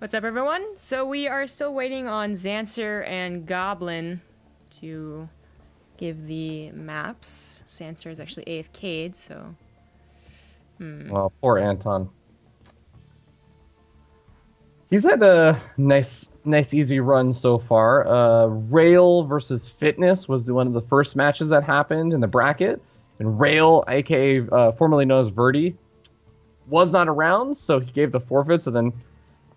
What's up, everyone? So we are still waiting on Zanster and Goblin to give the maps. Zanster is actually AFK'd, so... Well, poor Anton. He's had a nice, easy run so far. Rail versus Fitness was one of the first matches that happened in the bracket. And Rail, aka formerly known as Verdi, was not around, so he gave the forfeit. So then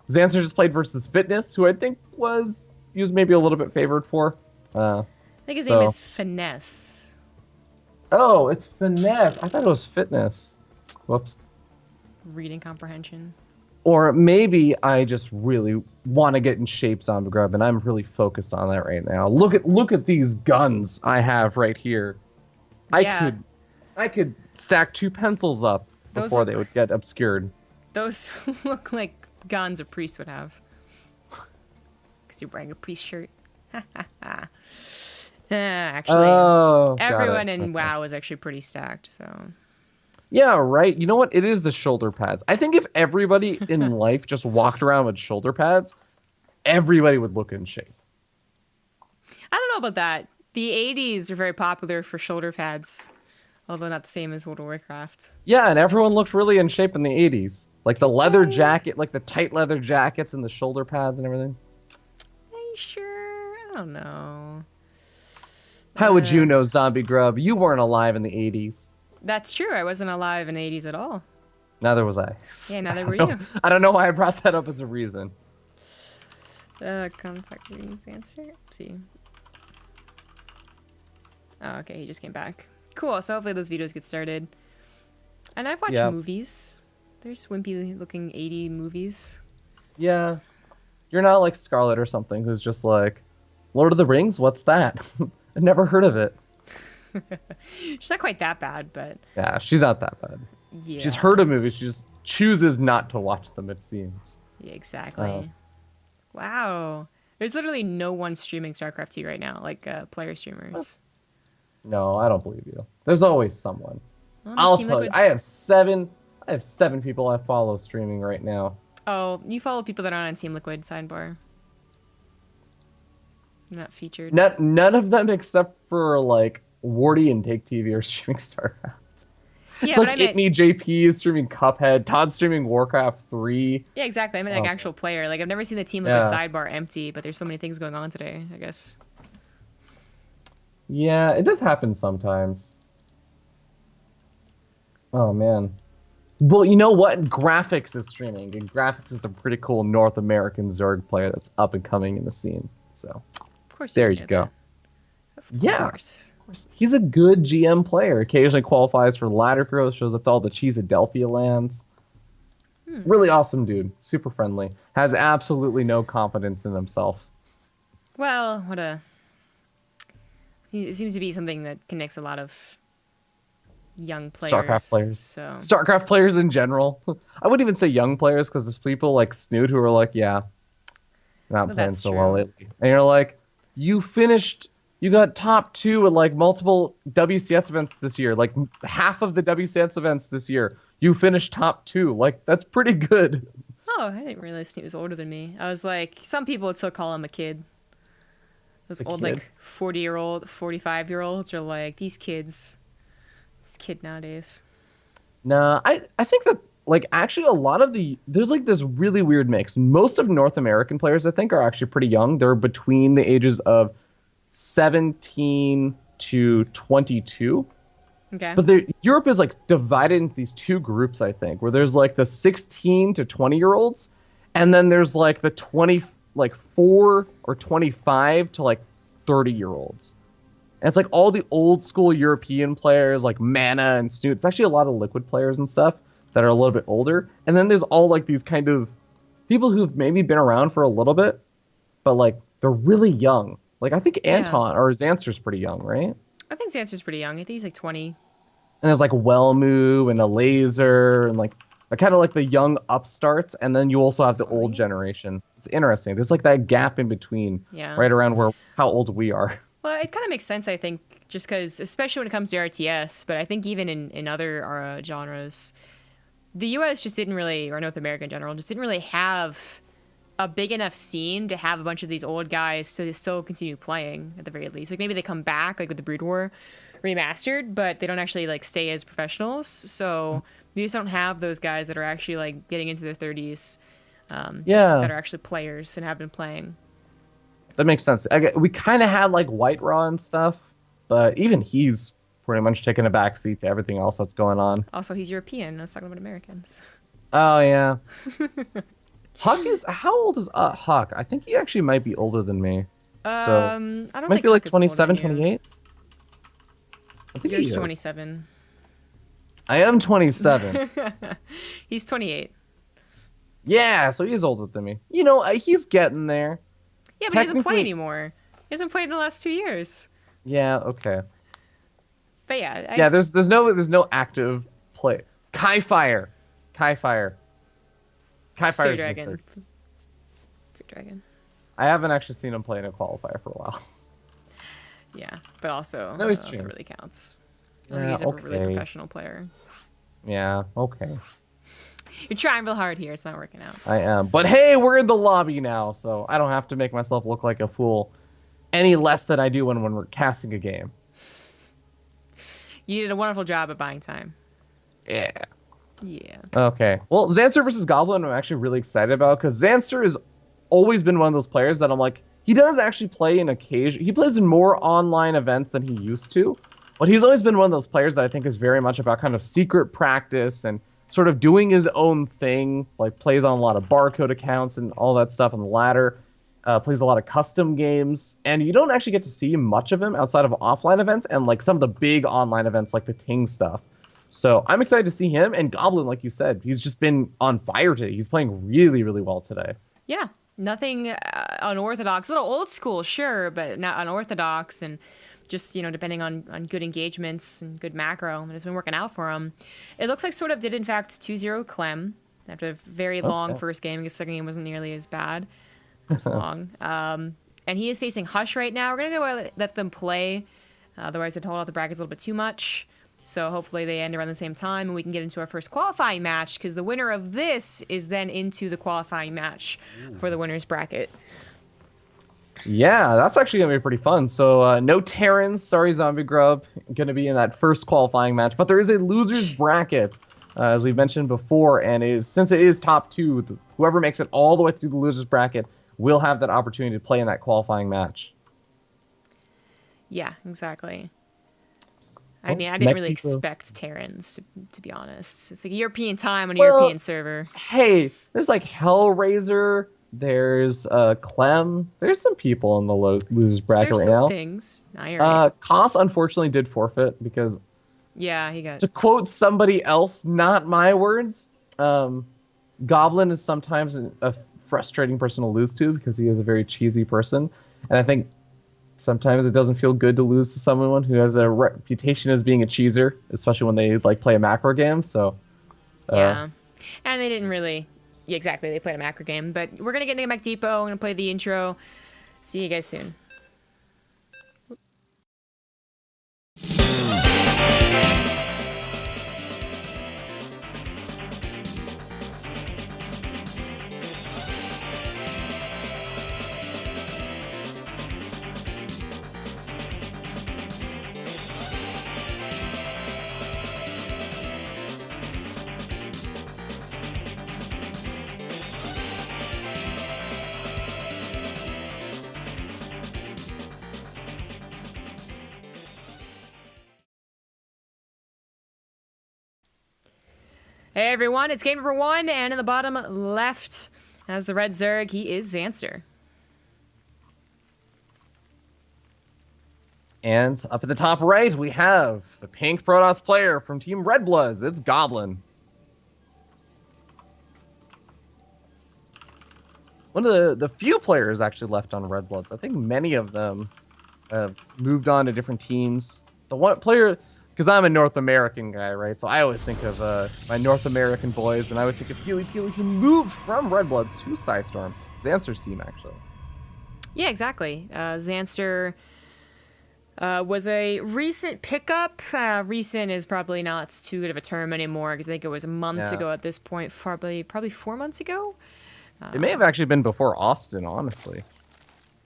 Zanster just played versus Fitness, who I think he was maybe a little bit favored for. I think his name is Finesse. Oh, it's Finesse. I thought it was Fitness. Whoops. Reading comprehension. Or maybe I just really want to get in shape, Zombie Grub, and I'm really focused on that right now. Look at these guns I have right here. Yeah. I could stack 2 pencils up before they would get obscured. Those look like guns a priest would have. Because you're wearing a priest shirt. Actually, everyone in WoW is actually pretty stacked, so... Yeah, right. You know what? It is the shoulder pads. I think if everybody in life just walked around with shoulder pads, everybody would look in shape. I don't know about that. The 80s are very popular for shoulder pads, although not the same as World of Warcraft. Yeah, and everyone looked really in shape in the 80s. Like the leather jacket, like the tight leather jackets and the shoulder pads and everything. Are you sure? I don't know. How would you know, Zombie Grub? You weren't alive in the 80s. That's true. I wasn't alive in the 80s at all. Neither was I. Yeah, neither were you. I don't know why I brought that up as a reason. Contact readings answer. See. Oh, okay. He just came back. Cool. So hopefully those videos get started. And I've watched movies. There's wimpy-looking 80 movies. Yeah. You're not like Scarlett or something who's just like, Lord of the Rings? What's that? I've never heard of it. She's not quite that bad, but... Yeah, she's not that bad. Yeah. She's heard of movies, she just chooses not to watch them, it seems. Yeah, exactly. Wow. There's literally no one streaming StarCraft 2 right now, like player streamers. No, I don't believe you. There's always someone. I'll tell you, I have seven people I follow streaming right now. Oh, you follow people that aren't on Team Liquid sidebar. Not featured. None of them except for like Wardy and Take TV are streaming StarCraft. Yeah, it's like Itme JP is streaming Cuphead, Todd's streaming Warcraft 3. Yeah, exactly. I mean, like actual player. Like I've never seen the Team Liquid sidebar empty, but there's so many things going on today, I guess. Yeah, it does happen sometimes. Oh man. Well, you know what? Graphics is streaming, and Graphics is a pretty cool North American Zerg player that's up and coming in the scene. So, of course, there you go. Of course. He's a good GM player. Occasionally qualifies for ladder growth, shows up to all the Cheesadelphia lands. Really awesome dude. Super friendly. Has absolutely no confidence in himself. Well, it seems to be something that connects a lot of young players. StarCraft players. So. StarCraft players in general. I wouldn't even say young players because there's people like Snoot who are like, yeah, not playing so well lately. And you're like, you got top 2 at like multiple WCS events this year. Like half of the WCS events this year, you finished top 2. Like that's pretty good. Oh, I didn't realize he was older than me. I was like, some people would still call him a kid. Those old like 40-year-old, 45-year-olds are like these kids. This kid nowadays. Nah, I think that like actually a lot of there's like this really weird mix. Most of North American players I think are actually pretty young. They're between the ages of 17 to 22. Okay. But Europe is like divided into these 2 groups, I think, where there's like the 16 to 20-year-olds, and then there's like the 4 or 25 to like 30-year-olds. And it's like all the old school European players like Mana and Snoot. It's actually a lot of Liquid players and stuff that are a little bit older. And then there's all like these kind of people who've maybe been around for a little bit, but like they're really young. Like, I think Anton or Zanster's pretty young, right? I think Zanster's pretty young. I think he's like 20. And there's like Wellmoo and a Laser and like kind of like the young upstarts. And then you also have the old generation. It's interesting. There's like that gap in between, right around how old we are. Well, it kind of makes sense, I think, just because, especially when it comes to RTS, but I think even in other genres, the U.S. just didn't really, or North America in general, just didn't really have a big enough scene to have a bunch of these old guys to still continue playing at the very least. Like maybe they come back like with the Brood War remastered, but they don't actually like stay as professionals. So we just don't have those guys that are actually like getting into their 30s, that are actually players and have been playing. That makes sense. We kind of had like White Raw and stuff, but even he's pretty much taking a backseat to everything else that's going on. Also, he's European. I was talking about Americans. Oh yeah. How old is Huck? I think he actually might be older than me. So I don't might think be like Huck is older 27, than you. 28. I think You're he is. 27. I am 27. He's 28. Yeah, so he's older than me. You know, he's getting there. Yeah, but he doesn't play anymore. He hasn't played in the last 2 years. Yeah, okay. But yeah, yeah, there's no active play. Qualifier. Fear Dragon. I haven't actually seen him play in a qualifier for a while. Yeah, but also No, I he's don't know if it really streams. counts. I don't think he's ever a really professional player. Yeah, okay. You're trying real hard here. It's not working out. I am. But hey, we're in the lobby now, so I don't have to make myself look like a fool any less than I do when we're casting a game. You did a wonderful job at buying time. Yeah. Yeah. Okay. Well, Zanster versus Goblin I'm actually really excited about because Zanster has always been one of those players that I'm like, he does actually play in occasion. He plays in more online events than he used to, but he's always been one of those players that I think is very much about kind of secret practice and sort of doing his own thing, like plays on a lot of barcode accounts and all that stuff on the ladder, plays a lot of custom games, and you don't actually get to see much of him outside of offline events and like some of the big online events like the TING stuff. So I'm excited to see him, and Goblin, like you said, he's just been on fire today. He's playing really, really well today. Yeah, nothing unorthodox. A little old school, sure, but not unorthodox, and just, you know, depending on good engagements and good macro, and it's been working out for him. It looks like sort of did, in fact, 2-0 Clem after a very long first game. Because the second game wasn't nearly as bad. It was long. And he is facing Hush right now. We're going to go let them play. Otherwise, they'd hold out the brackets a little bit too much. So hopefully they end around the same time and we can get into our first qualifying match, because the winner of this is then into the qualifying match for the winner's bracket. Yeah, that's actually going to be pretty fun. So no Terrans, sorry Zombie Grub, going to be in that first qualifying match. But there is a loser's bracket, as we mentioned before, and since it is top two, whoever makes it all the way through the loser's bracket will have that opportunity to play in that qualifying match. Yeah, exactly. I mean, I didn't really expect Terrans, to be honest. It's like European time on a European server. Hey, there's like Hellraiser, there's Clem, there's some people in the losers bracket right now. Things. Right. Koss unfortunately did forfeit because, yeah, he got. To quote somebody else, not my words, Goblin is sometimes a frustrating person to lose to because he is a very cheesy person, and I think sometimes it doesn't feel good to lose to someone who has a reputation as being a cheeser, especially when they like play a macro game. So yeah, and they didn't really. Yeah, exactly. They played a macro game, but we're gonna get into Mac Depot. I'm gonna play the intro. See you guys soon. Hey everyone, it's game number 1, and in the bottom left, as the red Zerg, he is Zanster. And up at the top right, we have the pink Protoss player from Team Red Bloods. It's Goblin. One of the few players actually left on Red Bloods. I think many of them have moved on to different teams. The one player... Because I'm a North American guy, right? So I always think of my North American boys, and I always think of Peely who moved from Red Bloods to Psystorm. Zanster's team, actually. Yeah, exactly. Zanster was a recent pickup. Recent is probably not too good of a term anymore, because I think it was months ago at this point, probably 4 months ago. It may have actually been before Austin, honestly.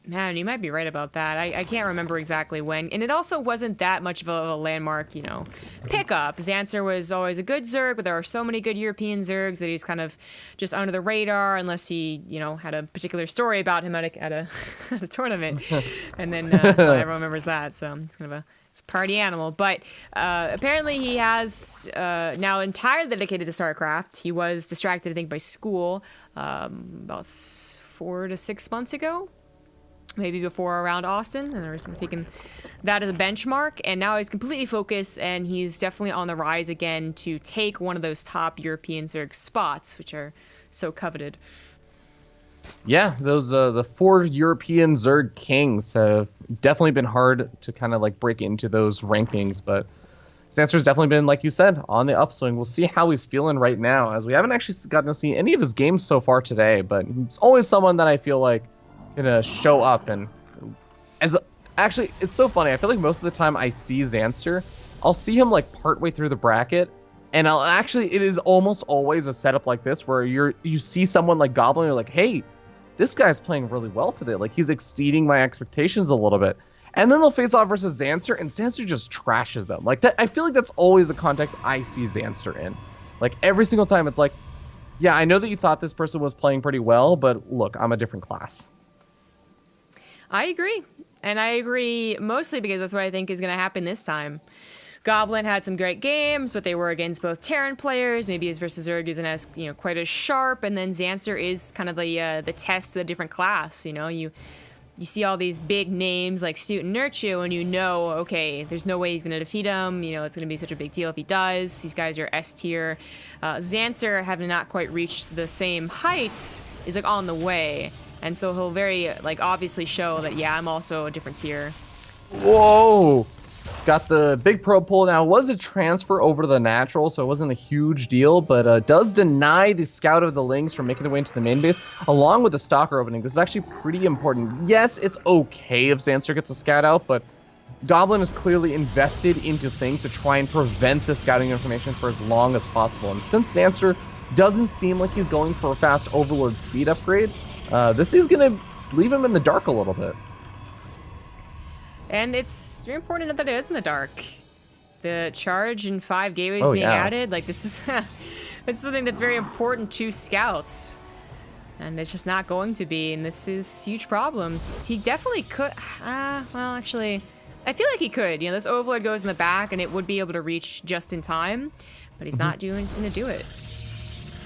Man, you might be right about that. I can't remember exactly when. And it also wasn't that much of a landmark, you know, pickup. Zanster was always a good Zerg, but there are so many good European Zergs that he's kind of just under the radar unless he, you know, had a particular story about him at a at a tournament. And then well, everyone remembers that, so it's kind of it's a party animal. But apparently he has now entirely dedicated to StarCraft. He was distracted, I think, by school about 4 to 6 months ago. Maybe before around Austin, and I was taking that as a benchmark, and now he's completely focused, and he's definitely on the rise again to take one of those top European Zerg spots, which are so coveted. Yeah, those the 4 European Zerg kings have definitely been hard to kind of like break into those rankings, but Zanster's definitely been, like you said, on the upswing. We'll see how he's feeling right now, as we haven't actually gotten to see any of his games so far today, but he's always someone that I feel like gonna show up. And actually, it's so funny, I feel like most of the time I see Zanster, I'll see him like partway through the bracket, and it is almost always a setup like this where you see someone like Goblin, you're like, hey, this guy's playing really well today, like he's exceeding my expectations a little bit, and then they'll face off versus Zanster, and Zanster just trashes them like that. I feel like that's always the context I see Zanster in. Like every single time it's like, yeah, I know that you thought this person was playing pretty well, but look, I'm a different class. I agree. And I agree mostly because that's what I think is going to happen this time. Goblin had some great games, but they were against both Terran players. Maybe his versus Zerg isn't as, you know, quite as sharp. And then Zanster is kind of the test of the different class. You know, you see all these big names like Stute and Nurtu, and you know, okay, there's no way he's going to defeat him. You know, it's going to be such a big deal if he does. These guys are S tier. Zanster, having not quite reached the same heights, is like on the way. And so he'll very, like, obviously show that, yeah, I'm also a different tier. Whoa! Got the big pro pull. Now, it was a transfer over to the natural, so it wasn't a huge deal, but does deny the Scout of the Lings from making their way into the main base, along with the Stalker opening. This is actually pretty important. Yes, it's okay if Zanster gets a Scout out, but Goblin is clearly invested into things to try and prevent the scouting information for as long as possible. And since Zanster doesn't seem like he's going for a fast Overlord speed upgrade, this is going to leave him in the dark a little bit. And it's very important that it is in the dark. The charge and 5 gateways being added, like this is this is something that's very important to scouts. And it's just not going to be, and this is huge problems. He definitely could, well, actually, I feel like he could. You know, this Overlord goes in the back, and it would be able to reach just in time, but he's not just going to do it.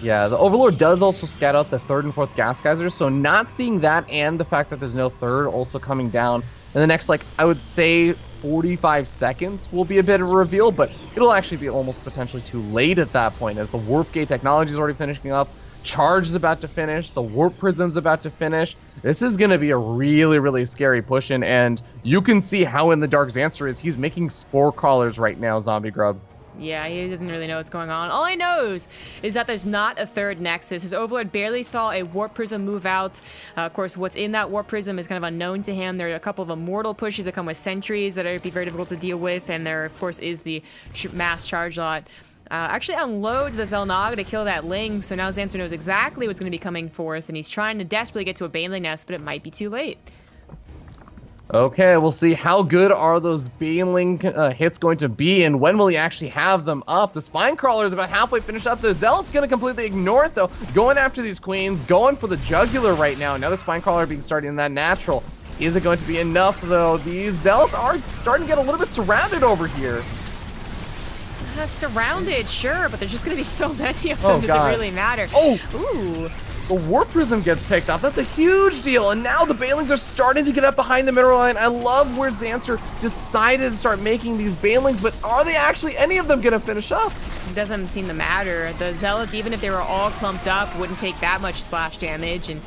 Yeah, the Overlord does also scout out the 3rd and 4th gas geysers, so not seeing that and the fact that there's no 3rd also coming down in the next, like, I would say 45 seconds will be a bit of a reveal, but it'll actually be almost potentially too late at that point, as the Warp Gate technology is already finishing up, Charge is about to finish, the Warp Prism's about to finish. This is going to be a really, really scary push-in, and you can see how in the dark Zanster is. He's making Spore Crawlers right now, Zombie Grub. Yeah, he doesn't really know what's going on. All he knows is that there's not a 3rd Nexus. His Overlord barely saw a Warp Prism move out. Of course, what's in that Warp Prism is kind of unknown to him. There are a couple of Immortal pushes that come with sentries that are be very difficult to deal with, and there, of course, is the mass charge lot. Actually unloads the Xel'Naga to kill that Ling, so now Zanster knows exactly what's going to be coming forth, and he's trying to desperately get to a Baneling Nest, but it might be too late. Okay, we'll see how good are those Baneling hits going to be, and when will he actually have them up? The Spine Crawler is about halfway finished up. The Zealot's going to completely ignore it, though. Going after these Queens, going for the Jugular right now. Another Spine Crawler being started in that natural. Is it going to be enough, though? These Zealots are starting to get a little bit surrounded over here. Surrounded, sure, but there's just going to be so many of them. Does it really matter? Oh! Ooh! The Warp Prism gets picked up. That's a huge deal. And now the Banelings are starting to get up behind the mineral line. I love where Zanster decided to start making these Banelings, but are they actually any of them going to finish up? It doesn't seem to matter. The Zealots, even if they were all clumped up, wouldn't take that much splash damage. And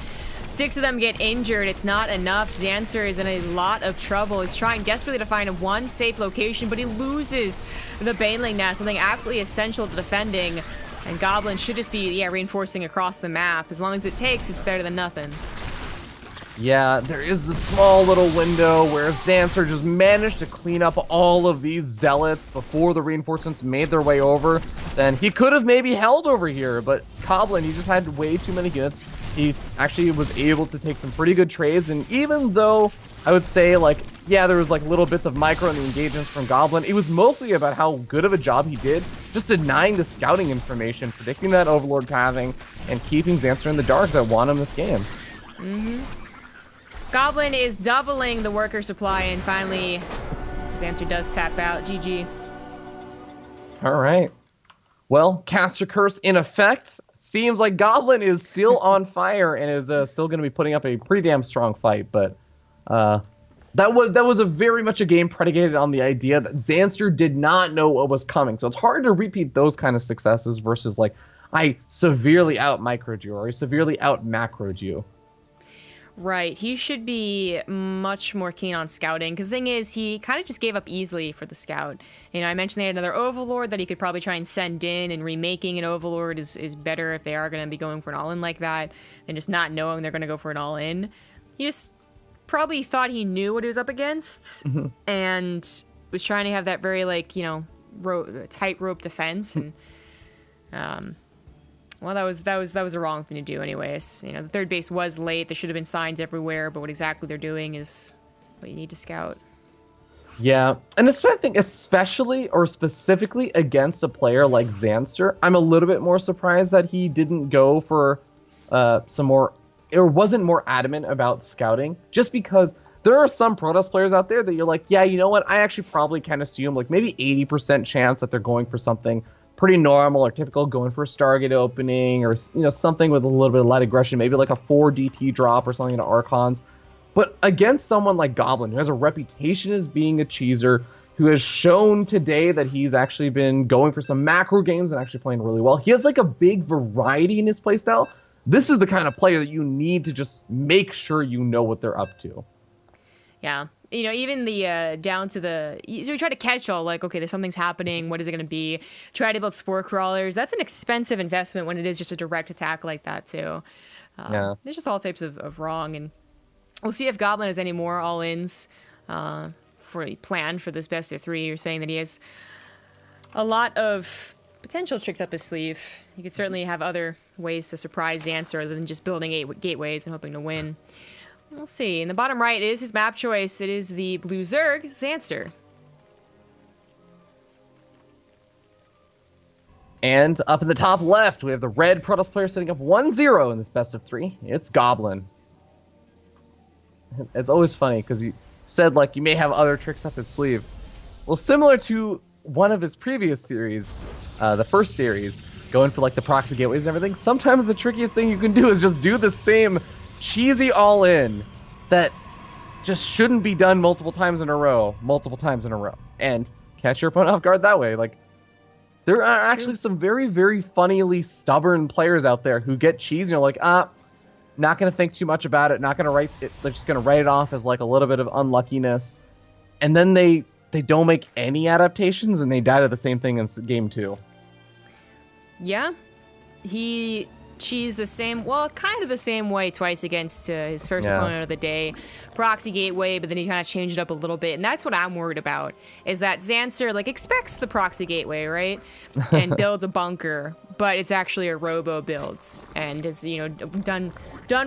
6 of them get injured. It's not enough. Zanster is in a lot of trouble. He's trying desperately to find one safe location, but he loses the Baneling Nest, something absolutely essential to defending. And Goblin should just be, reinforcing across the map. As long as it takes, it's better than nothing. Yeah, there is the small little window where if Zanster just managed to clean up all of these Zealots before the reinforcements made their way over, then he could have maybe held over here. But Goblin, he just had way too many units. He actually was able to take some pretty good trades, and even though I would say, like, yeah, there was like little bits of micro in the engagements from Goblin, it was mostly about how good of a job he did just denying the scouting information, predicting that Overlord pathing, and keeping Zanster in the dark that won him this game. Goblin is doubling the worker supply, and finally, Zanster does tap out. GG. All right. Well, Caster Curse in effect. Seems like Goblin is still on fire and is still going to be putting up a pretty damn strong fight, but that was a very much a game predicated on the idea that Zanster did not know what was coming. So it's hard to repeat those kind of successes versus like I severely out microed you or I severely out macroed you. Right, he should be much more keen on scouting, because the thing is, he kind of just gave up easily for the scout. You know, I mentioned they had another Overlord that he could probably try and send in, and remaking an Overlord is better if they are going to be going for an all-in like that, than just not knowing they're going to go for an all-in. He just probably thought he knew what he was up against, and was trying to have that very, like, you know, tightrope defense, and, well, that was the wrong thing to do anyways. You know, the third base was late. There should have been signs everywhere, but what exactly they're doing is what you need to scout. Yeah, and I think especially or specifically against a player like Zanster, I'm a little bit more surprised that he didn't go for some more, or wasn't more adamant about scouting, just because there are some Protoss players out there that you're like, yeah, you know what, I actually probably can assume like maybe 80% chance that they're going for something pretty normal or typical, going for a Stargate opening or, you know, something with a little bit of light aggression, maybe like a 4 DT drop or something into Archons. But against someone like Goblin, who has a reputation as being a cheeser, who has shown today that he's actually been going for some macro games and actually playing really well, he has like a big variety in his playstyle. This is the kind of player that you need to just make sure you know what they're up to. Yeah. You know, even the down to the, so we try to catch all, like, okay, there's something's happening, what is it going to be? Try to build spore crawlers. That's an expensive investment when it is just a direct attack like that, too. Yeah. There's just all types of wrong, and we'll see if Goblin has any more all-ins planned for this best of 3. You're saying that he has a lot of potential tricks up his sleeve. He could certainly have other ways to surprise Zanster other than just building 8 gateways and hoping to win. We'll see. In the bottom right, it is his map choice. It is the blue Zerg, Zanster. And up in the top left, we have the red Protoss player setting up 1-0 in this best of 3. It's Goblin. It's always funny because you said, like, you may have other tricks up his sleeve. Well, similar to one of his previous series, the first series, going for, like, the proxy gateways and everything, sometimes the trickiest thing you can do is just do the same cheesy all-in that just shouldn't be done multiple times in a row, and catch your opponent off guard that way. Like, there are actually some very, very funnily stubborn players out there who get cheese, and you're like, not going to think too much about it, not going to write it, they're just going to write it off as like a little bit of unluckiness, and then they don't make any adaptations, and they die to the same thing in game 2. Yeah, he cheesed the same, well, kind of the same way twice against his first opponent of the day, proxy gateway, but then he kind of changed it up a little bit, and that's what I'm worried about, is that Zanster, like, expects the proxy gateway, right, and builds a bunker, but it's actually a robo build, and is, you know, done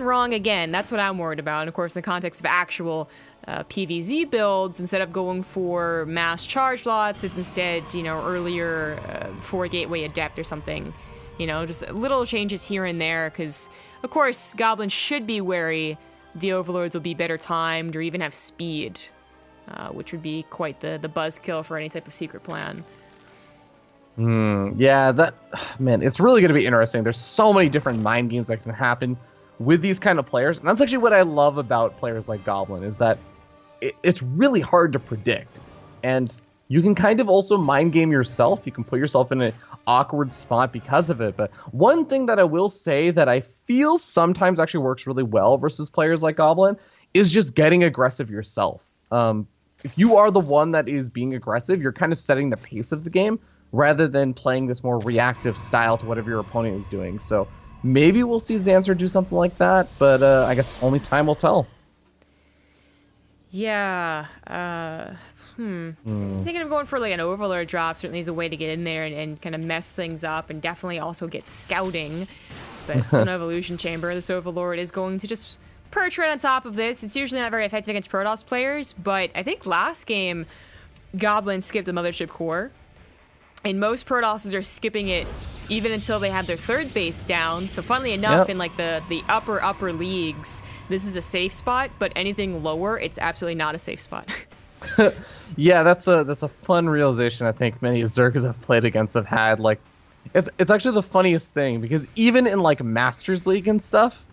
wrong again. That's what I'm worried about, and of course, in the context of actual PvZ builds, instead of going for mass charge lots, it's instead, you know, earlier 4 gateway adept or something. You know, just little changes here and there, because, of course, Goblin should be wary the Overlords will be better timed or even have speed, which would be quite the buzzkill for any type of secret plan. Yeah, man, it's really going to be interesting. There's so many different mind games that can happen with these kind of players, and that's actually what I love about players like Goblin, is that it's really hard to predict, and you can kind of also mind game yourself. You can put yourself in an awkward spot because of it. But one thing that I will say that I feel sometimes actually works really well versus players like Goblin is just getting aggressive yourself. If you are the one that is being aggressive, you're kind of setting the pace of the game rather than playing this more reactive style to whatever your opponent is doing. So maybe we'll see Zanster do something like that, but I guess only time will tell. Yeah. Thinking of going for like an Overlord drop certainly is a way to get in there and kind of mess things up, and definitely also get scouting. But it's an evolution chamber. This Overlord is going to just perch right on top of this. It's usually not very effective against Protoss players, but I think last game Goblin skipped the Mothership Core. And most Protosses are skipping it even until they have their third base down. So funnily enough, in like the upper leagues, this is a safe spot, but anything lower, it's absolutely not a safe spot. Yeah, that's a fun realization I think many Zergs I've played against have had. Like, it's actually the funniest thing, because even in like Masters League and stuff,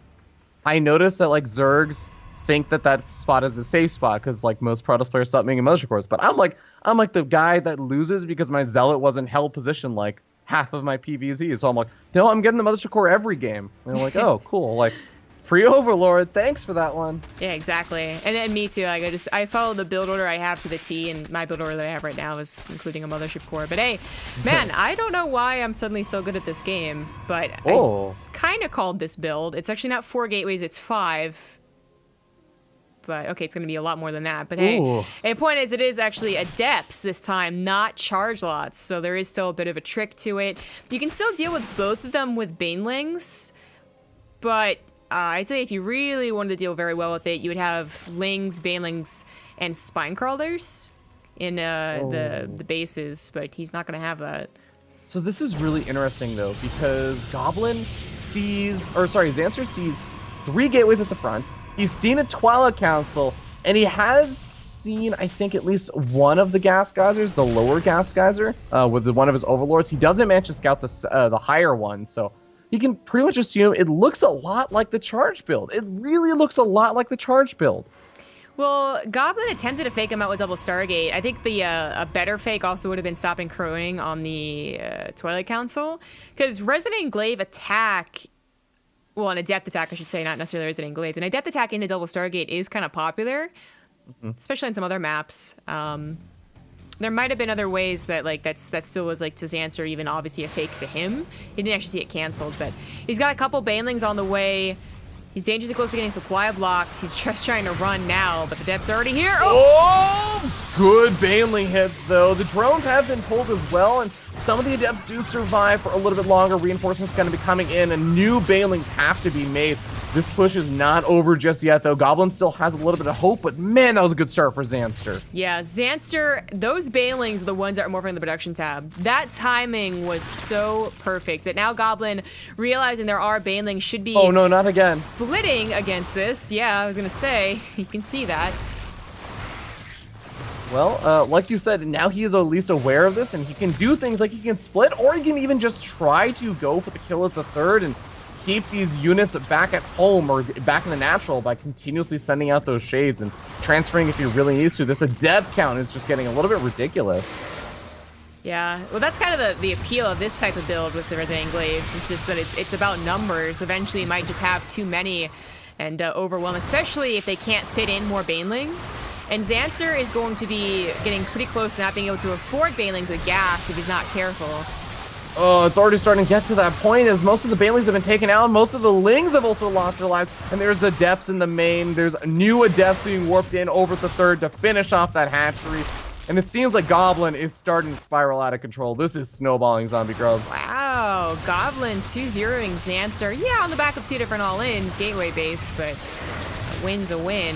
I noticed that like Zergs think that spot is a safe spot because like most Protoss players stop making Mothership Cores. But I'm like the guy that loses because my Zealot wasn't held position like half of my PvZ. So I'm like, no, I'm getting the Mothership Core every game. And they're like, oh, cool. Like, free Overlord. Thanks for that one. Yeah, exactly. And then me too. Like I follow the build order I have to the T, and my build order that I have right now is including a Mothership Core. But hey, man, I don't know why I'm suddenly so good at this game, but I kind of called this build. It's actually not 4 gateways, it's 5. But okay, it's going to be a lot more than that. But hey, the point is, it is actually Adepts this time, not Charge Lots. So there is still a bit of a trick to it. You can still deal with both of them with Banelings, but I'd say if you really wanted to deal very well with it, you would have Lings, Banelings, and Spinecrawlers in the bases. But he's not going to have that. So this is really interesting though, because Zanster sees 3 gateways at the front. He's seen a Twilight Council, and he has seen, I think, at least one of the gas geysers, the lower gas geyser, with one of his Overlords. He doesn't manage to scout the higher one, so he can pretty much assume it looks a lot like the charge build. It really looks a lot like the charge build. Well, Goblin attempted to fake him out with double Stargate. I think the a better fake also would have been stopping Croning on the Twilight Council, because Resident Englave attack... Well, an Adept attack, I should say, not necessarily Resident Englave. An Adept attack into double Stargate is kind of popular, especially on some other maps. There might have been other ways that that still was like to Zanster, even obviously a fake to him. He didn't actually see it canceled, but he's got a couple Banelings on the way. He's dangerously close to getting supply blocked. He's just trying to run now, but the Adept's already here. Oh, good Baneling hits though. The drones have been pulled as well, and some of the Adepts do survive for a little bit longer. Reinforcements going to be coming in, and new Banelings have to be made. This push is not over just yet, though. Goblin still has a little bit of hope, but man, that was a good start for Zanster. Yeah, Zanster, those Banelings are the ones that are morphing in the production tab. That timing was so perfect. But now Goblin, realizing there are Banelings, should be... Oh, no, not again. Splitting against this. Yeah, I was going to say, you can see that. Well, like you said, now he is at least aware of this, and he can do things like he can split, or he can even just try to go for the kill at the third and keep these units back at home or back in the natural by continuously sending out those shades and transferring if he really needs to. This Adept count is just getting a little bit ridiculous. Yeah, well, that's kind of the appeal of this type of build with the Resident Englaves. It's just that it's about numbers. Eventually, you might just have too many and overwhelm, especially if they can't fit in more Banelings. And Zanster is going to be getting pretty close to not being able to afford Banelings with gas if he's not careful. Oh, it's already starting to get to that point as most of the Banelings have been taken out. Most of the Lings have also lost their lives. And there's Adepts in the main. There's new Adepts being warped in over the third to finish off that hatchery. And it seems like Goblin is starting to spiral out of control. This is snowballing zombie growth. Wow, Goblin 2-0ing Zanster. Yeah, on the back of 2 different all-ins, gateway-based, but a win's a win.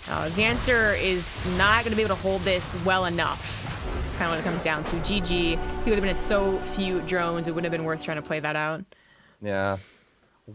Zanster is not going to be able to hold this well enough. It's kind of what it comes down to. GG. He would have been at so few drones, it wouldn't have been worth trying to play that out. Yeah.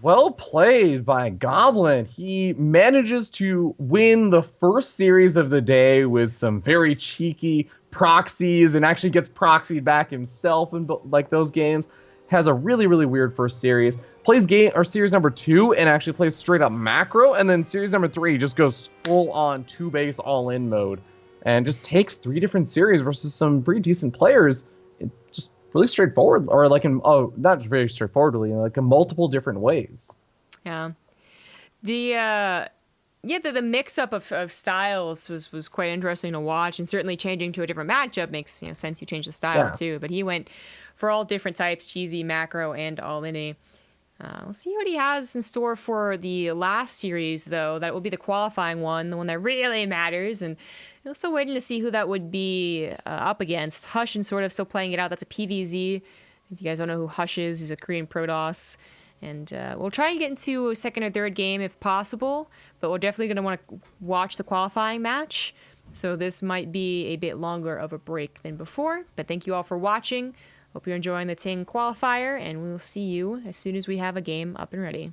Well played by Goblin. He manages to win the first series of the day with some very cheeky proxies and actually gets proxied back himself in like those games. Has a really, really weird first series. Plays series number 2 and actually plays straight up macro, and then series number 3 just goes full on 2-base all-in mode and just takes 3 different series versus some pretty decent players. It just really straightforward, or like not very straightforwardly, like in multiple different ways. Yeah. The mix-up of styles was quite interesting to watch, and certainly changing to a different matchup makes sense. You change the style too, but he went for all different types: cheesy, macro, and all-in. We'll see what he has in store for the last series, though. That will be the qualifying one, the one that really matters. And also waiting to see who that would be up against. Hush and sort of still playing it out. That's a PvZ. If you guys don't know who Hush is, he's a Korean Protoss. And we'll try and get into a second or third game if possible. But we're definitely going to want to watch the qualifying match. So this might be a bit longer of a break than before. But thank you all for watching. Hope you're enjoying the TING qualifier, and we will see you as soon as we have a game up and ready.